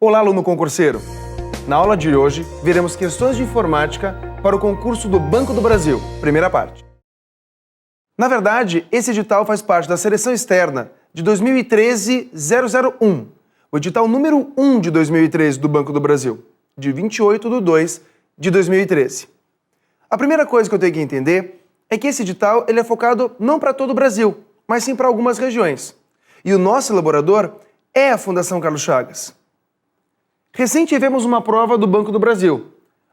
Olá, aluno concurseiro! Na aula de hoje, veremos questões de informática para o concurso do Banco do Brasil, primeira parte. Na verdade, esse edital faz parte da seleção externa de 2013-001, o edital número 1 de 2013 do Banco do Brasil, de 28/2/2013. A primeira coisa que eu tenho que entender é que esse edital ele é focado não para todo o Brasil, mas sim para algumas regiões. E o nosso elaborador é a Fundação Carlos Chagas. Recente tivemos uma prova do Banco do Brasil.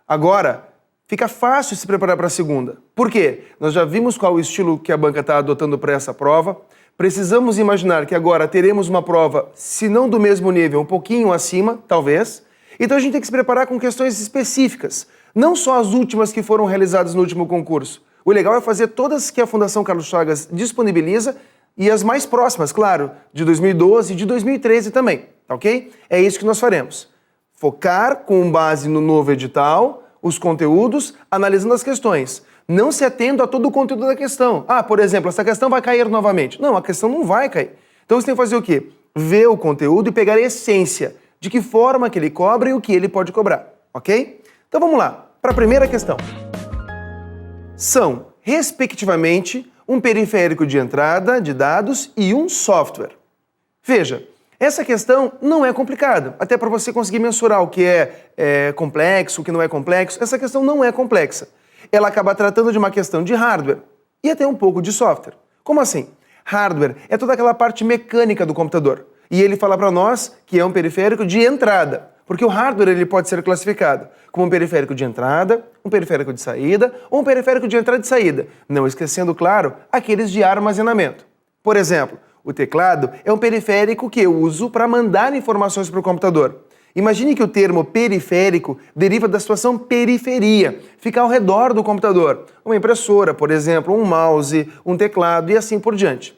Agora, fica fácil se preparar para a segunda. Por quê? Nós já vimos qual o estilo que a banca está adotando para essa prova. Precisamos imaginar que agora teremos uma prova, se não do mesmo nível, um pouquinho acima, talvez. Então a gente tem que se preparar com questões específicas, não só as últimas que foram realizadas no último concurso. O legal é fazer todas que a Fundação Carlos Chagas disponibiliza e as mais próximas, claro, de 2012 e de 2013 também, tá ok? É isso que nós faremos. Focar com base no novo edital, os conteúdos, analisando as questões. Não se atendo a todo o conteúdo da questão. Por exemplo, essa questão vai cair novamente. Não, a questão não vai cair. Então você tem que fazer o quê? Ver o conteúdo e pegar a essência, de que forma que ele cobra e o que ele pode cobrar, ok? Então vamos lá, para a primeira questão. São, respectivamente, um periférico de entrada de dados e um software. Veja, essa questão não é complicada, até para você conseguir mensurar o que é complexo, o que não é complexo. Essa questão não é complexa. Ela acaba tratando de uma questão de hardware e até um pouco de software. Como assim? Hardware é toda aquela parte mecânica do computador. E ele fala para nós que é um periférico de entrada, porque o hardware ele pode ser classificado como um periférico de entrada, um periférico de saída ou um periférico de entrada e saída, não esquecendo, claro, aqueles de armazenamento. Por exemplo, o teclado é um periférico que eu uso para mandar informações para o computador. Imagine que o termo periférico deriva da situação periferia, fica ao redor do computador. Uma impressora, por exemplo, um mouse, um teclado e assim por diante.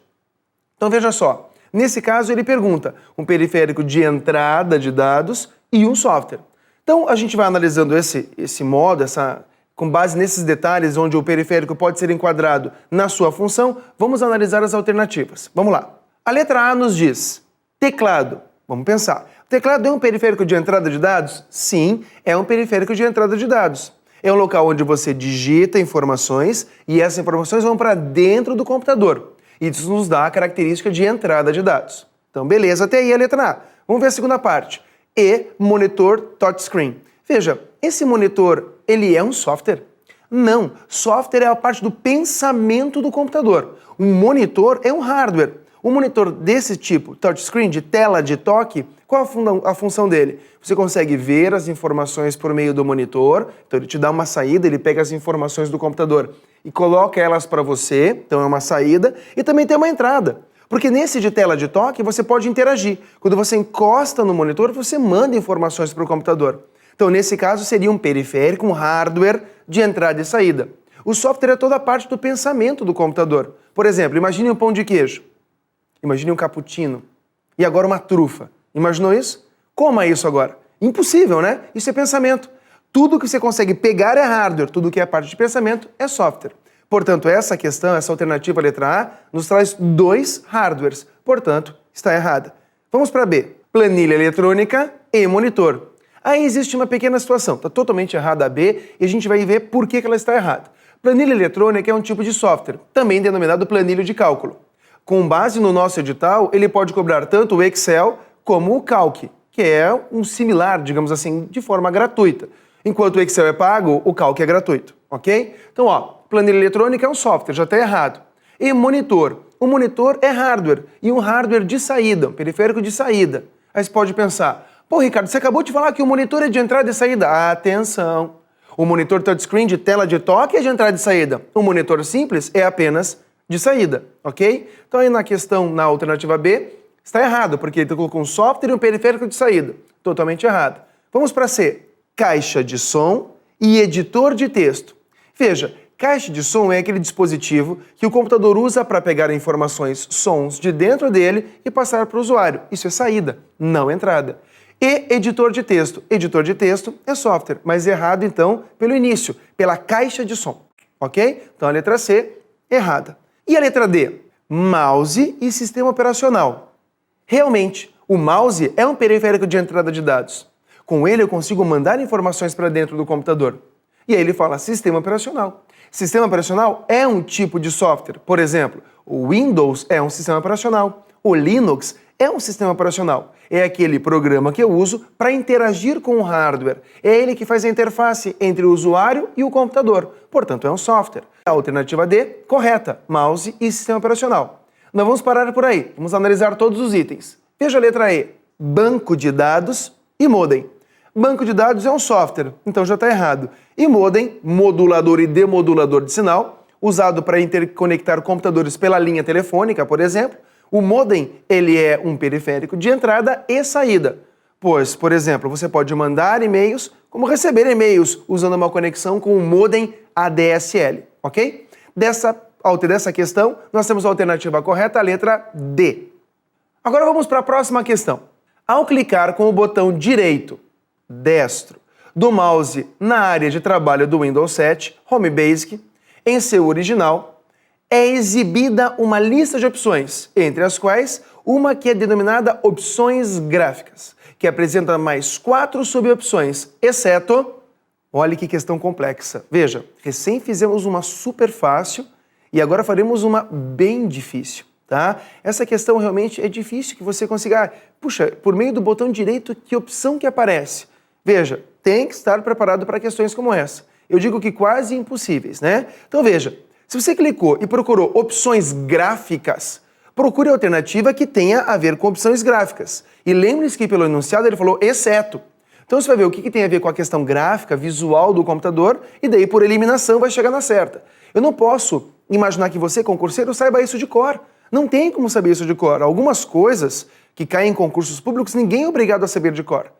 Então veja só, nesse caso ele pergunta um periférico de entrada de dados e um software. Então a gente vai analisando esse modo, com base nesses detalhes onde o periférico pode ser enquadrado na sua função, vamos analisar as alternativas. Vamos lá. A letra A nos diz teclado. Vamos pensar. O teclado é um periférico de entrada de dados? Sim, é um periférico de entrada de dados. É um local onde você digita informações e essas informações vão para dentro do computador. Isso nos dá a característica de entrada de dados. Então, beleza, até aí a letra A. Vamos ver a segunda parte. E monitor touchscreen. Veja, esse monitor, ele é um software? Não, software é a parte do pensamento do computador. Um monitor é um hardware. Um monitor desse tipo, touchscreen, de tela de toque, qual a função dele? Você consegue ver as informações por meio do monitor, então ele te dá uma saída, ele pega as informações do computador e coloca elas para você, então é uma saída, e também tem uma entrada. Porque nesse de tela de toque você pode interagir. Quando você encosta no monitor, você manda informações para o computador. Então, nesse caso, seria um periférico, um hardware de entrada e saída. O software é toda a parte do pensamento do computador. Por exemplo, imagine um pão de queijo. Imagine um cappuccino. E agora uma trufa. Imaginou isso? Como é isso agora? Impossível, né? Isso é pensamento. Tudo que você consegue pegar é hardware, tudo que é parte de pensamento é software. Portanto, essa questão, essa alternativa letra A, nos traz dois hardwares. Portanto, está errada. Vamos para B. Planilha eletrônica e monitor. Aí existe uma pequena situação. Está totalmente errada a B e a gente vai ver por que ela está errada. Planilha eletrônica é um tipo de software, também denominado planilha de cálculo. Com base no nosso edital, ele pode cobrar tanto o Excel como o Calc, que é um similar, digamos assim, de forma gratuita. Enquanto o Excel é pago, o Calc é gratuito, ok? Então, planilha eletrônica é um software, já está errado. E monitor. O monitor é hardware, e um hardware de saída, um periférico de saída. Aí você pode pensar, pô, Ricardo, você acabou de falar que o monitor é de entrada e saída. Atenção! O monitor touchscreen de tela de toque é de entrada e saída. O monitor simples é apenas de saída, ok? Então aí na questão, na alternativa B, está errado, porque ele colocou um software e um periférico de saída. Totalmente errado. Vamos para C. Caixa de som e editor de texto. Veja, caixa de som é aquele dispositivo que o computador usa para pegar informações, sons de dentro dele e passar para o usuário. Isso é saída, não entrada. E editor de texto. Editor de texto é software, mas errado então pelo início, pela caixa de som, ok? Então a letra C, errada. E a letra D? Mouse e sistema operacional. Realmente, o O mouse é um periférico de entrada de dados. Com ele eu consigo mandar informações para dentro do computador. E aí ele fala sistema operacional. Sistema operacional é um tipo de software. Por exemplo, o Windows é um sistema operacional. O Linux é um sistema operacional. É aquele programa que eu uso para interagir com o hardware. É ele que faz a interface entre o usuário e o computador. Portanto, é um software. A alternativa D, correta, mouse e sistema operacional. Não vamos parar por aí. Vamos analisar todos os itens. Veja a letra E, banco de dados e modem. Banco de dados é um software, então já está errado. E modem, modulador e demodulador de sinal, usado para interconectar computadores pela linha telefônica, por exemplo. O modem, ele é um periférico de entrada e saída. Pois, por exemplo, você pode mandar e-mails, como receber e-mails, usando uma conexão com o modem ADSL, ok? Dessa questão, nós temos a alternativa correta, a letra D. Agora vamos para a próxima questão. Ao clicar com o botão direito, destro, do mouse na área de trabalho do Windows 7, Home Basic, em seu original, é exibida uma lista de opções, entre as quais uma que é denominada opções gráficas, que apresenta mais 4 subopções, exceto... Olha que questão complexa. Veja, recém fizemos uma super fácil e agora faremos uma bem difícil, tá? Essa questão realmente é difícil que você consiga... Puxa, por meio do botão direito, que opção que aparece? Veja, tem que estar preparado para questões como essa. Eu digo que quase impossíveis, né? Então veja, se você clicou e procurou opções gráficas, procure a alternativa que tenha a ver com opções gráficas. E lembre-se que pelo enunciado ele falou exceto. Então você vai ver o que tem a ver com a questão gráfica, visual do computador, e daí por eliminação vai chegar na certa. Eu não posso imaginar que você, concurseiro, saiba isso de cor. Não tem como saber isso de cor. Algumas coisas que caem em concursos públicos, ninguém é obrigado a saber de cor.